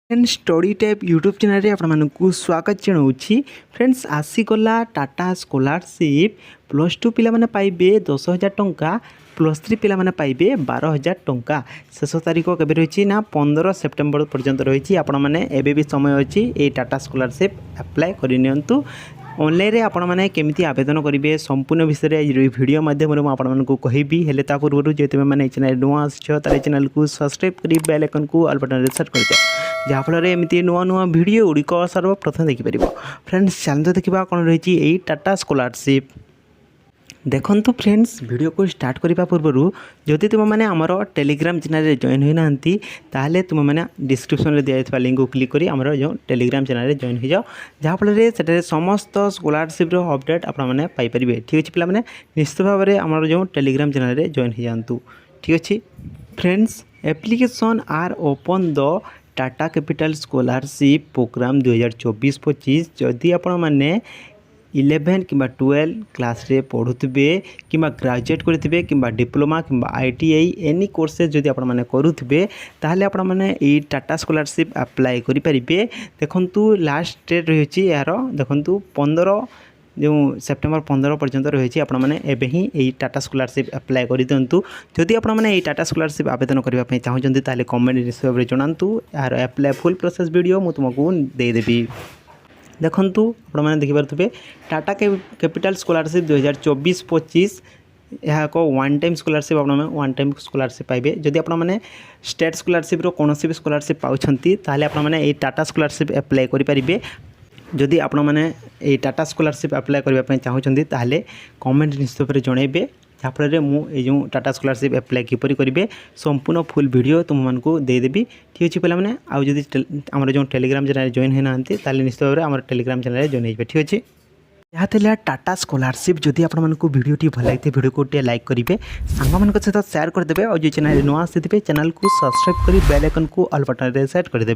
Friends study type YouTube channel रे आपको स्वागत जनाऊँगी। फ्रेंड्स आसीगला टाटा स्कॉलरशिप +2 पिला माने पाइबे 10,000 टंका, +3 पिला माने पाइबे 12,000 टंका। शेष तारीख केबे रही ना 15 सेप्टेम्बर पर्यंत रही। आपण मैंने एबे भी समय अच्छी ये टाटा स्कॉलरशिप अप्लाई करनियंतु। ऑनलाइन रे आपण मैंने केमिति आवेदन करेंगे संपूर्ण विषय में वीडियो माध्यम आपको कहबी। हेले ता पूर्व जो तुम मैंने चैनल नुआ आसो तार चैनल को सब्सक्राइब कर बेल आइकन को ऑल बटन रे सेट कर दियो, जहाँफल एमती नुआ नुआ वीडियो गुड़िक सर्वप्रथम देखिपर। फ्रेंड्स चलते देखा कौन रही टाटा स्कॉलरशिप। देखंतु फ्रेंड्स वीडियो को स्टार्ट करने पूर्व जदि तुम मैंने आमर टेलीग्राम चैनल जॉइन होना ताहले तुम मैंने डिस्क्रिप्शन में दिया लिंक को क्लिक करी आमर जो टेलीग्राम चैनल जॉइन हो जाओ, जहाँफल से समस्त स्कॉलरशिप अपडेट आपने पाइपर। ठीक अच्छे पे निश्चित भाव में आमर जो टेलीग्राम चैनल जॉइन हो जातु। ठीक अच्छे friends application are open the Tata capital scholarship program 2024-25। जदि आपण मैंने 11 कि 12 क्लास रे पढ़ुवे कि ग्रेजुएट करेंगे कि डिप्लोमा कि ITI एनी कोर्सेज जदि आपण मैंने करुवे ताहले आपण मैंने ये टाटा स्कॉलरशिप अप्लाई करेंगे। देखंतु लास्ट डेट रही यार देखंतु 15 जो सेप्टेम्बर 15 पर्यंत रही। आपण मैंने एबे ही यही टाटा स्कॉलरशिप अप्लाई कर दिंतु। जदि आपण मैंने यही टाटा स्कॉलरशिप आवेदन करने चाहते ताहले कमेंट हिसाब से जनातु। यार अप्लाई फुल प्रोसेस वीडियो मुझे तुमको देदेवी। देखंतु आपण मैंने देखिपे टाटा कैपिटल स्कॉलरशिप 2024-25 यह एक वन टाइम स्कॉलरशिप। आप वन टाइम स्कॉलरशिप पाइबे। जदि आप मैंने स्टेट स्कॉलरशिप रो कौन भी स्कॉलरशिप पाउछंती ताहले आपण मैंने ये टाटा स्कॉलरशिप अप्लाई करेंगे। जदि आपण मैंने ये टाटा स्कॉलरशिप अप्लाई करने चाहते ताहले कमेंट निश्चित भाव जनइबे, जहाँफल मुझे जो टाटा स्कॉलरशिप अप्लाई किपर करेंगे संपूर्ण फुल वीडियो तुमको देदेवी। ठीक अच्छे पे मैंने आउ जदि आम जो टेलीग्राम चैनल जॉइन होना ताहले निश्चित भाव में आम टेलीग्राम चैनल जॉइन हो। ठीक अच्छे यहाँ था टाटा स्कॉलरशिप। जदि आपको वीडियो भल लगी वीडियो को लाइक करेंगे, सांग सहित सेयार करदे और जो चैनल नुआ आसी चैनल को सब्सक्राइब कर बेल आइकन को ऑल बटन रे सेट करदे।